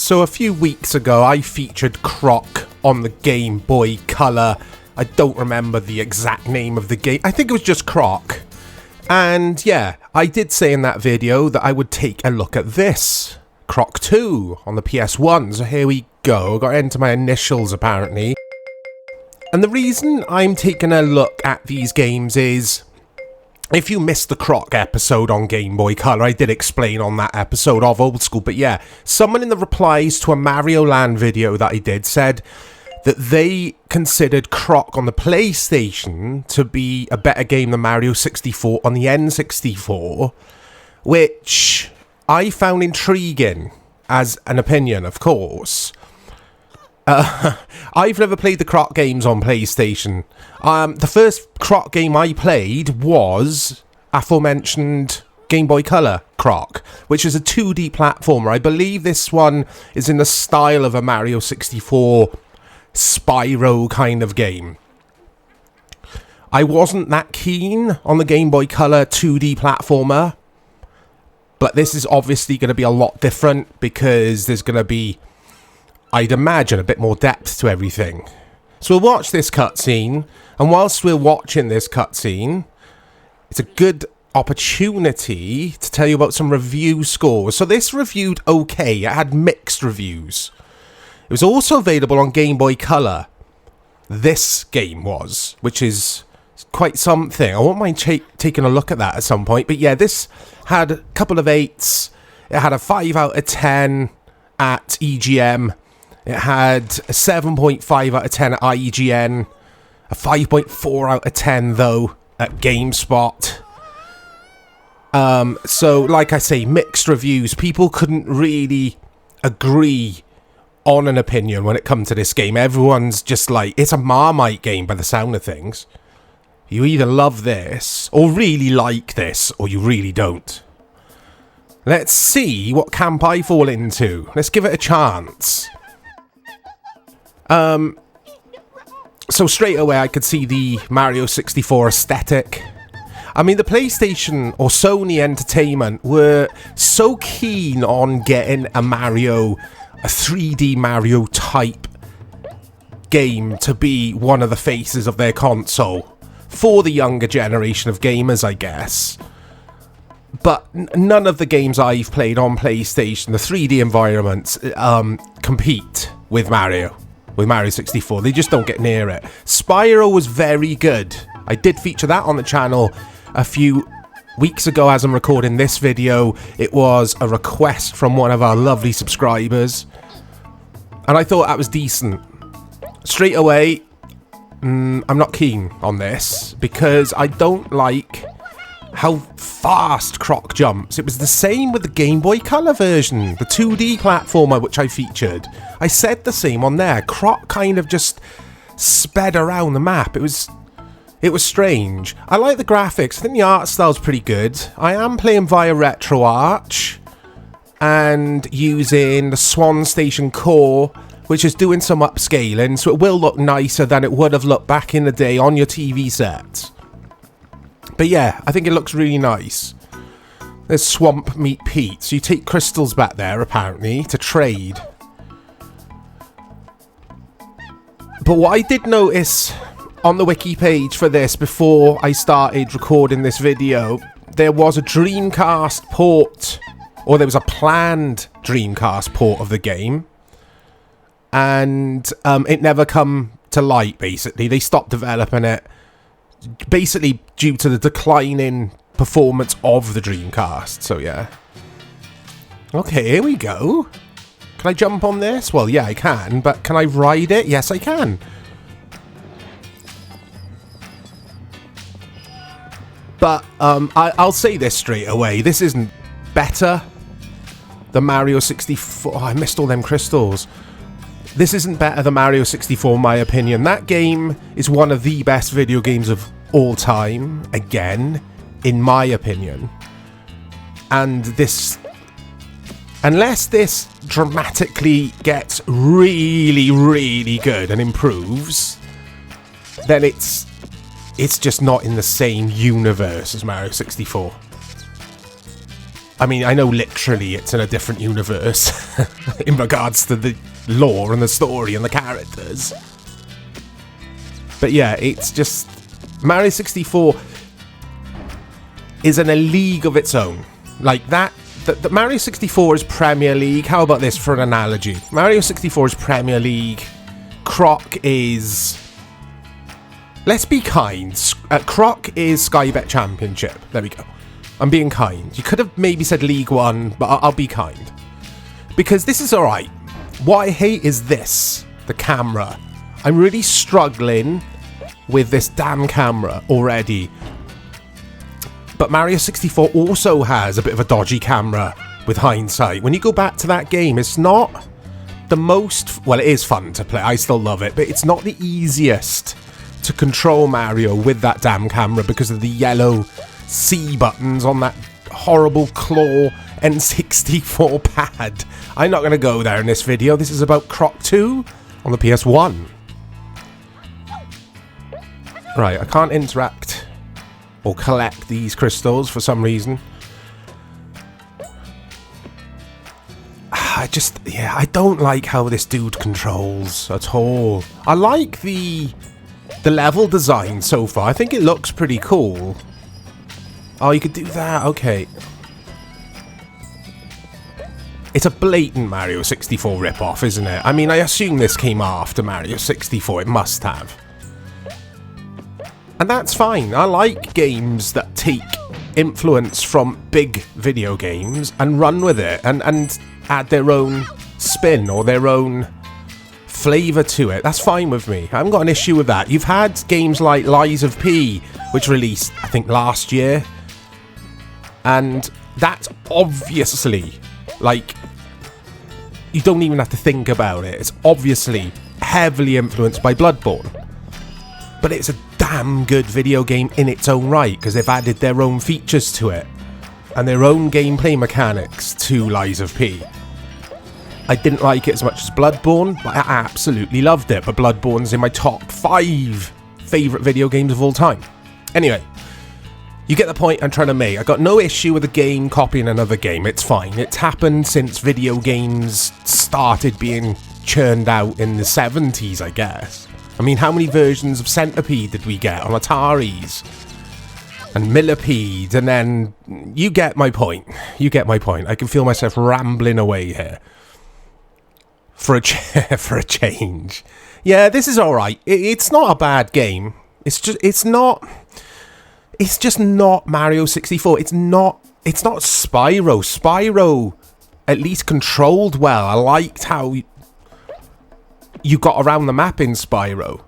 So a few weeks ago I featured Croc on the Game Boy Color. I don't remember the exact name of the game. I think it was just Croc. And yeah, I did say in that video that I would take a look at this. Croc 2 on the PS1. So here we go. Got into my initials apparently. And the reason I'm taking a look at these games is, if you missed the Croc episode on Game Boy Color, I did explain on that episode of Old School, but yeah, someone in the replies to a Mario Land video that I did said that they considered Croc on the PlayStation to be a better game than Mario 64 on the N64, which I found intriguing as an opinion, of course. I've never played the Croc games on PlayStation. The first Croc game I played was aforementioned Game Boy Color Croc, which is a 2D platformer. I believe this one is in the style of a Mario 64 Spyro kind of game. I wasn't that keen on the Game Boy Color 2D platformer, but this is obviously going to be a lot different because there's going to be, I'd imagine, a bit more depth to everything. So we'll watch this cutscene, and whilst we're watching this cutscene, it's a good opportunity to tell you about some review scores. So this reviewed okay, it had mixed reviews. It was also available on Game Boy Color. This game was, which is quite something. I won't mind taking a look at that at some point. But yeah, this had a couple of 8s. It had a 5 out of 10 at EGM. It had a 7.5 out of 10 at IGN, a 5.4 out of 10 though at GameSpot. So like I say, mixed reviews. People couldn't really agree on an opinion when it comes to this game. Everyone's just like, it's a Marmite game by the sound of things. You either love this, or really like this, or you really don't. Let's see what camp I fall into. Let's give it a chance. So straight away I could see the Mario 64 aesthetic. I mean, the PlayStation or Sony Entertainment were so keen on getting a 3D Mario type game to be one of the faces of their console for the younger generation of gamers, I guess. But none of the games I've played on PlayStation, the 3D environments, compete with Mario 64. They just don't get near it. Spyro was very good. I did feature that on the channel a few weeks ago as I'm recording this video. It was a request from one of our lovely subscribers, and I thought that was decent. Straight away, I'm not keen on this because I don't like how fast Croc jumps. It was the same with the Game Boy Color version, the 2D platformer which I featured. I said the same on there. Croc kind of just sped around the map. It was strange. I like the graphics. I think the art style's pretty good. I am playing via RetroArch and using the Swan Station core, which is doing some upscaling, so it will look nicer than it would have looked back in the day on your TV set. But yeah, I think it looks really nice. There's Swamp Meet Pete. So you take crystals back there, apparently, to trade. But what I did notice on the wiki page for this, before I started recording this video, there was a Dreamcast port, or there was a planned Dreamcast port of the game. And it never come to light, basically. They stopped developing it, basically due to the declining performance of the Dreamcast. So yeah. Okay, here we go. Can I jump on this? Well, yeah, I can, but can I ride it? Yes, I can. But I'll say this straight away. This isn't better than Mario 64. Oh, I missed all them crystals. This isn't better than Mario 64 in my opinion. That game is one of the best video games of all time, again, in my opinion. And this, unless this dramatically gets really, really good and improves, then it's just not in the same universe as Mario 64. I mean, I know literally it's in a different universe in regards to the lore and the story and the characters. But yeah, it's just... Mario 64 is in a league of its own. Like that... The Mario 64 is Premier League. How about this for an analogy? Mario 64 is Premier League. Croc is... Let's be kind. Croc is Sky Bet Championship. There we go. I'm being kind. You could have maybe said League One, but I'll be kind. Because this is alright. What I hate is this. The camera. I'm really struggling with this damn camera already. But Mario 64 also has a bit of a dodgy camera with hindsight. When you go back to that game, it's not the most... Well, it is fun to play. I still love it. But it's not the easiest to control Mario with that damn camera because of the yellow C buttons on that horrible claw N64 pad. I'm not going to go there in this video. This is about Croc 2 on the PS1. Right, I can't interact or collect these crystals for some reason. I don't like how this dude controls at all. I like the level design so far. I think it looks pretty cool. Oh, you could do that, okay. It's a blatant Mario 64 ripoff, isn't it? I mean, I assume this came after Mario 64, it must have. And that's fine. I like games that take influence from big video games and run with it and add their own spin or their own flavour to it. That's fine with me. I haven't got an issue with that. You've had games like Lies of P, which released, I think, last year. And that's obviously, like, you don't even have to think about it. It's obviously heavily influenced by Bloodborne. But it's a damn good video game in its own right, because they've added their own features to it and their own gameplay mechanics to Lies of P. I didn't like it as much as Bloodborne, but I absolutely loved it. But Bloodborne's in my top 5 favourite video games of all time. Anyway, you get the point I'm trying to make. I got no issue with a game copying another game. It's fine. It's happened since video games started being churned out in the 70s, I guess. I mean, how many versions of Centipede did we get on Ataris? And Millipede, and then... You get my point. You get my point. I can feel myself rambling away here. For a change. Yeah, this is alright. It's not a bad game. It's just not Mario 64. It's not Spyro. Spyro at least controlled well. I liked how you got around the map in Spyro.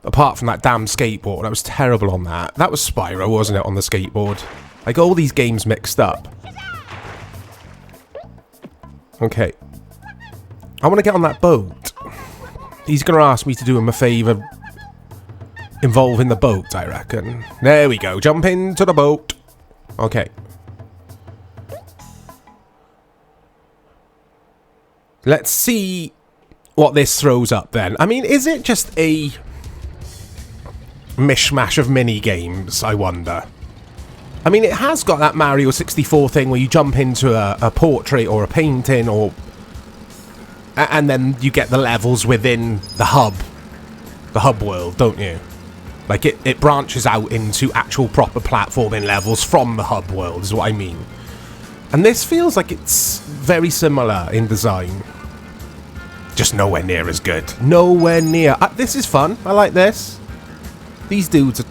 Apart from that damn skateboard. I was terrible on that. That was Spyro, wasn't it, on the skateboard? I got all these games mixed up. Okay. I want to get on that boat. He's going to ask me to do him a favour involving the boat, I reckon. There we go. Jump into the boat. Okay. Let's see what this throws up then. I mean, is it just a mishmash of mini games, I wonder? I mean, it has got that Mario 64 thing where you jump into a portrait or a painting or... And then you get the levels within the hub world, don't you? Like, it branches out into actual proper platforming levels from the hub world, is what I mean. And this feels like it's very similar in design. Just nowhere near as good. Nowhere near. This is fun. I like this. These dudes are...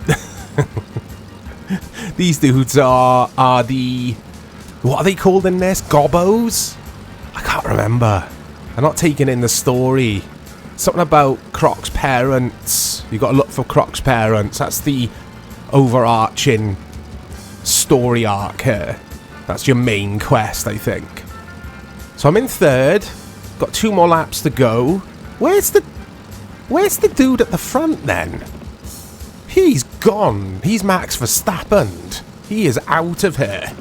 These dudes are the... What are they called in this? Gobbos? I can't remember. I'm not taking in the story. Something about Croc's parents. You got to look for Croc's parents. That's the overarching story arc here. That's your main quest, I think. So I'm in 3rd. Got 2 more laps to go. Where's the dude at the front then? He's gone. He's Max Verstappen. He is out of here.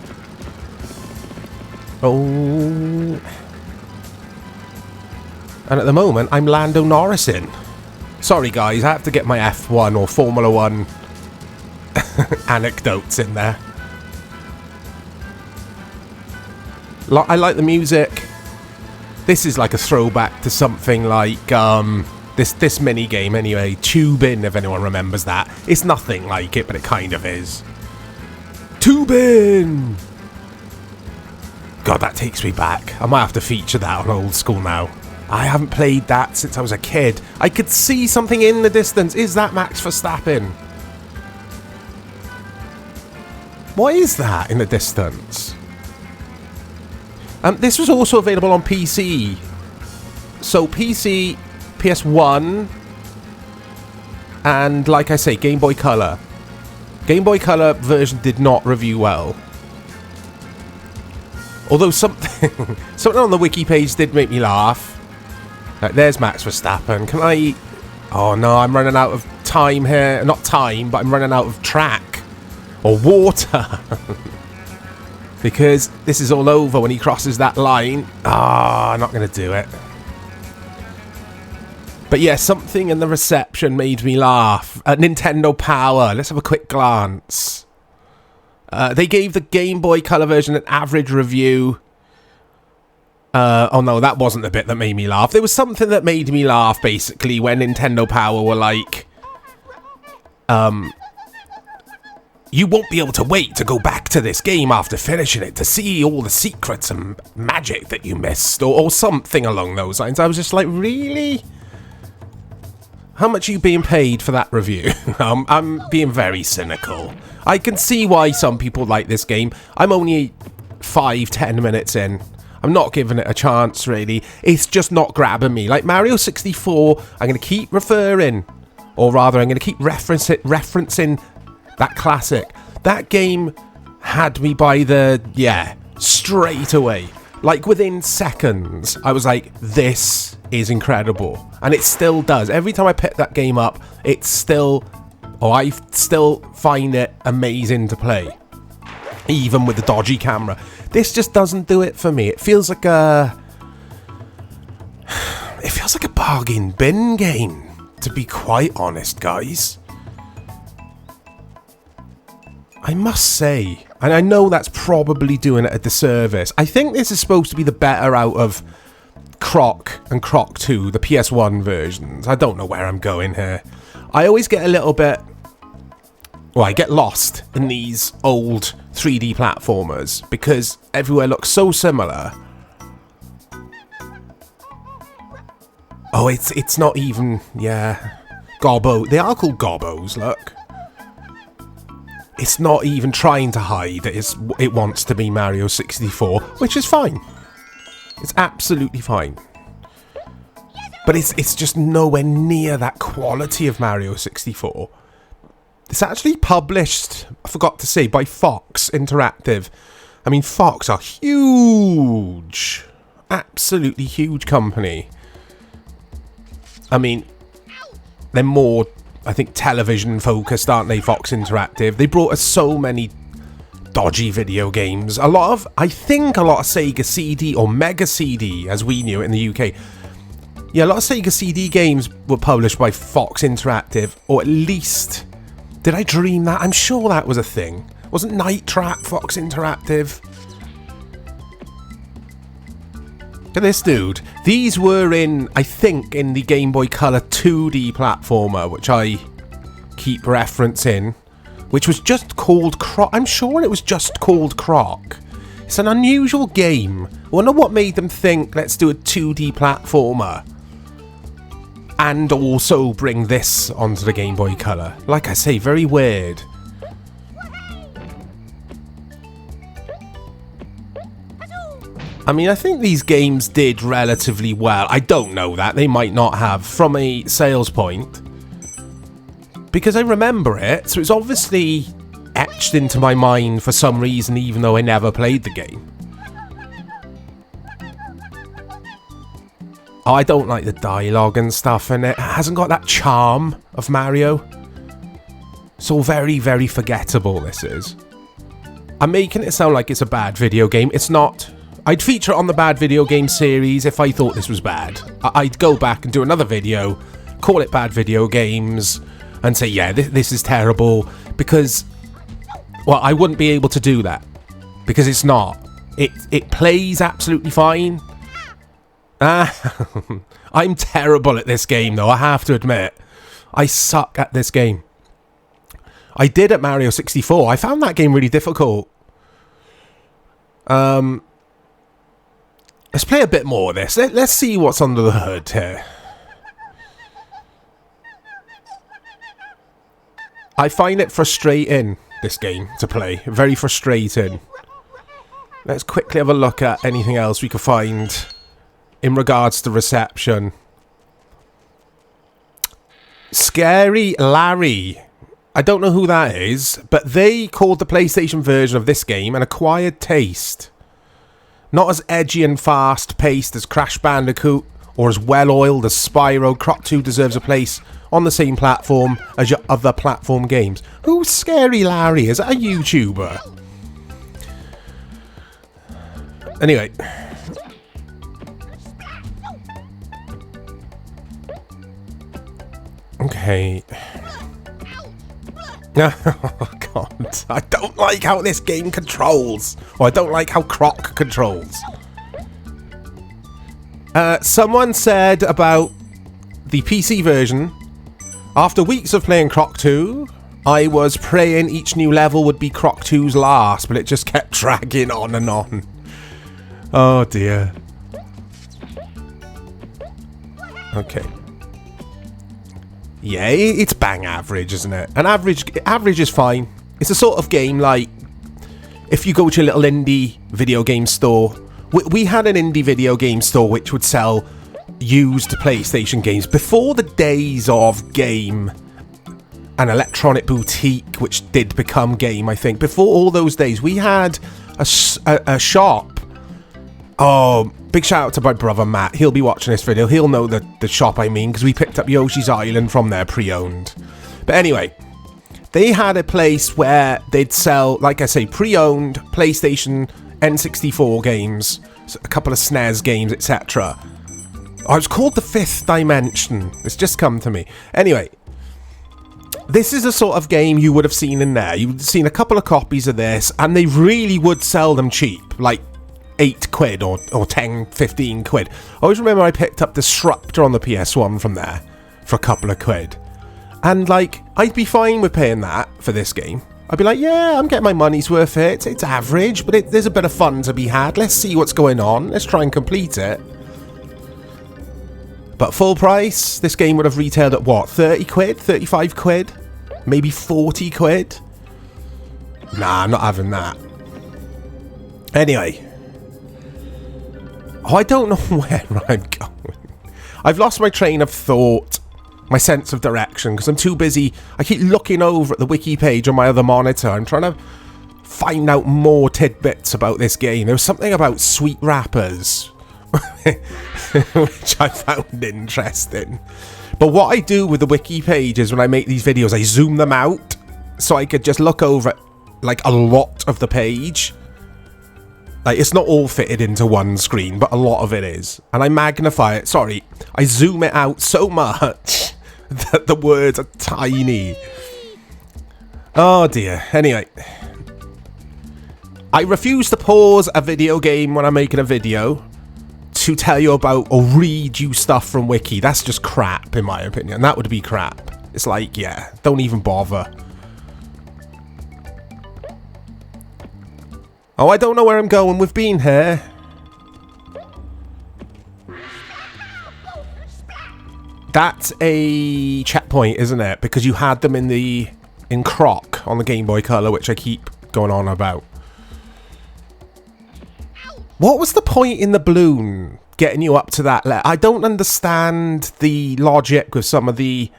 Oh. And at the moment, I'm Lando Norrisin. Sorry, guys, I have to get my F1 or Formula 1 anecdotes in there. I like the music. This is like a throwback to something like this mini game anyway. Tubing, if anyone remembers that. It's nothing like it, but it kind of is. Tubing! God, that takes me back. I might have to feature that on Old School now. I haven't played that since I was a kid. I could see something in the distance. Is that Max Verstappen? What is that in the distance? This was also available on PC. So PC, PS1, and like I say, Game Boy Color. Game Boy Color version did not review well. Although something on the wiki page did make me laugh. Like, there's Max Verstappen. Can I... Oh no, I'm running out of time here. Not time, but I'm running out of track. Or water. Because this is all over when he crosses that line. Ah, I'm not going to do it. But yeah, something in the reception made me laugh. Nintendo Power. Let's have a quick glance. They gave the Game Boy Color version an average review. Oh no, that wasn't the bit that made me laugh. There was something that made me laugh, basically, when Nintendo Power were like... You won't be able to wait to go back to this game after finishing it to see all the secrets and magic that you missed, or something along those lines. I was just like, really? How much are you being paid for that review? I'm being very cynical. I can see why some people like this game. I'm only 5-10 minutes in. I'm not giving it a chance, really. It's just not grabbing me. Like Mario 64, I'm going to keep referring, or rather, I'm going to keep referencing that classic. That game had me by the... Yeah, straight away. Like, within seconds, I was like, this is incredible. And it still does. Every time I pick that game up, it's still... Oh, I still find it amazing to play. Even with the dodgy camera. This just doesn't do it for me. It feels like a... It feels like a bargain bin game, to be quite honest, guys. I must say, and I know that's probably doing it a disservice, I think this is supposed to be the better out of Croc and Croc 2, the PS1 versions. I don't know where I'm going here. I always get a little bit... Well, I get lost in these old 3D platformers because everywhere looks so similar. Oh, it's not even... Yeah. Gobbo. They are called Gobbos, look. It's not even trying to hide it wants to be Mario 64, which is fine. It's absolutely fine. But it's just nowhere near that quality of Mario 64. It's actually published, I forgot to say, by Fox Interactive. I mean, Fox are huge. Absolutely huge company. I mean, they're more... I think television focused, aren't they, Fox Interactive? They brought us so many dodgy video games. I think a lot of Sega CD or Mega CD, as we knew it in the UK. Yeah, a lot of Sega CD games were published by Fox Interactive, or at least... Did I dream that? I'm sure that was a thing. Wasn't Night Trap Fox Interactive? Look at this dude. These were in, I think, in the Game Boy Color 2D platformer, which I keep referencing, which was just called Croc. I'm sure it was just called Croc. It's an unusual game. I wonder what made them think, let's do a 2D platformer and also bring this onto the Game Boy Color. Like I say, very weird. I mean, I think these games did relatively well. I don't know that. They might not have from a sales point. Because I remember it, so it's obviously etched into my mind for some reason, even though I never played the game. Oh, I don't like the dialogue and stuff in it. It hasn't got that charm of Mario. It's all very, very forgettable, this is. I'm making it sound like it's a bad video game. It's not. I'd feature it on the bad video game series if I thought this was bad. I'd go back and do another video, call it bad video games, and say, yeah, this is terrible, because, well, I wouldn't be able to do that, because it's not. It plays absolutely fine. I'm terrible at this game, though, I have to admit. I suck at this game. I did at Mario 64. I found that game really difficult. Let's play a bit more of this. Let's see what's under the hood here. I find it frustrating, this game, to play. Very frustrating. Let's quickly have a look at anything else we could find in regards to reception. Scary Larry. I don't know who that is, but they called the PlayStation version of this game an acquired taste. Not as edgy and fast-paced as Crash Bandicoot, or as well-oiled as Spyro, Croc 2 deserves a place on the same platform as your other platform games. Who's Scary Larry? Is that a YouTuber? Anyway. Okay. Oh god, I don't like how this game controls. Or I don't like how Croc controls. Someone said about the PC version, after weeks of playing Croc 2, I was praying each new level would be Croc 2's last, but it just kept dragging on and on. Oh dear. Okay. Yeah, it's bang average, isn't it? And average is fine. It's a sort of game like, if you go to a little indie video game store. We had an indie video game store which would sell used PlayStation games before the days of Game, an electronic boutique which did become Game, I think. Before all those days, we had a shop. Oh, big shout out to my brother Matt. He'll be watching this video. He'll know the shop I mean, because we picked up Yoshi's Island from there pre-owned. But anyway, they had a place where they'd sell, like I say, pre-owned PlayStation N64 games, a couple of SNES games, etc. Oh, it's called The Fifth Dimension. It's just come to me. Anyway, this is a sort of game you would have seen in there. You've seen a couple of copies of this, and they really would sell them cheap, like 8 quid or 10, 15 quid. I always remember I picked up Disruptor on the PS1 from there for a couple of quid. And, like, I'd be fine with paying that for this game. I'd be like, yeah, I'm getting my money's worth it. It's average, but there's a bit of fun to be had. Let's see what's going on. Let's try and complete it. But full price, this game would have retailed at what? 30 quid? 35 quid? Maybe 40 quid? Nah, I'm not having that. Anyway. Oh, I don't know where I'm going. I've lost my train of thought. My sense of direction, because I'm too busy. I keep looking over at the wiki page on my other monitor. I'm trying to find out more tidbits about this game. There was something about sweet wrappers, which I found interesting. But what I do with the wiki pages when I make these videos, I zoom them out so I could just look over like a lot of the page. Like, it's not all fitted into one screen, but a lot of it is. And I magnify it. Sorry, I zoom it out so much that the words are tiny. Oh dear. Anyway, I refuse to pause a video game when I'm making a video to tell you about or read you stuff from wiki. That's just crap, in my opinion. That would be crap. It's like, yeah, don't even bother. Oh, I don't know where I'm going. We've been here. That's a checkpoint, isn't it? Because you had them in Croc on the Game Boy Color, which I keep going on about. What was the point in the balloon getting you up to that level? I don't understand the logic with some of the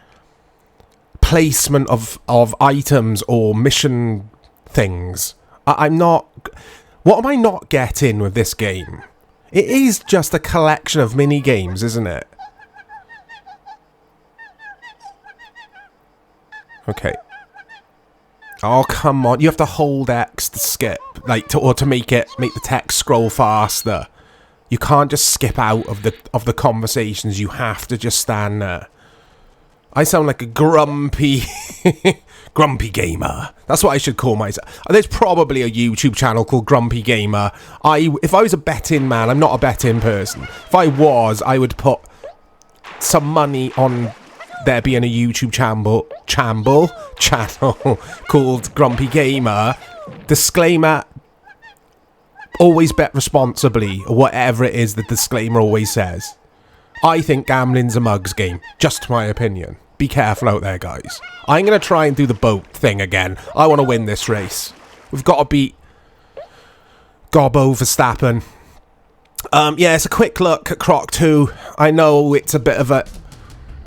placement of items or mission things. I'm not... What am I not getting with this game? It is just a collection of mini games, isn't it? Okay. Oh, come on. You have to hold X to skip. Like, to make the text scroll faster. You can't just skip out of the conversations. You have to just stand there. I sound like a grumpy, grumpy gamer. That's what I should call myself. There's probably a YouTube channel called Grumpy Gamer. If I was a betting man, I'm not a betting person. If I was, I would put some money on there being a YouTube channel called Grumpy Gamer. Disclaimer: always bet responsibly, or whatever it is the disclaimer always says. I think gambling's a mugs game. Just my opinion. Be careful out there, guys. I'm going to try and do the boat thing again. I want to win this race. We've got to beat Gobbo Verstappen. Yeah, it's a quick look at Croc 2. I know it's a bit of a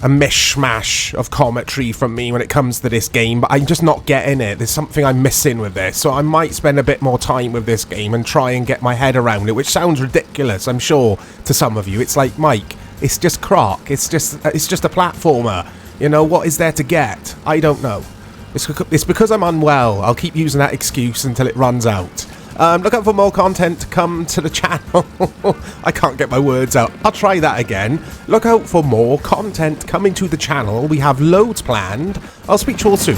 mishmash of commentary from me when it comes to this game, but I'm just not getting it. There's something I'm missing with this, so I might spend a bit more time with this game and try and get my head around it, which sounds ridiculous, I'm sure, to some of you. It's like, Mike, it's just Croc. It's just a platformer. You know, what is there to get? I don't know. It's because I'm unwell. I'll keep using that excuse until it runs out. Look out for more content to come to the channel. I can't get my words out. I'll try that again. Look out for more content coming to the channel. We have loads planned. I'll speak to you all soon.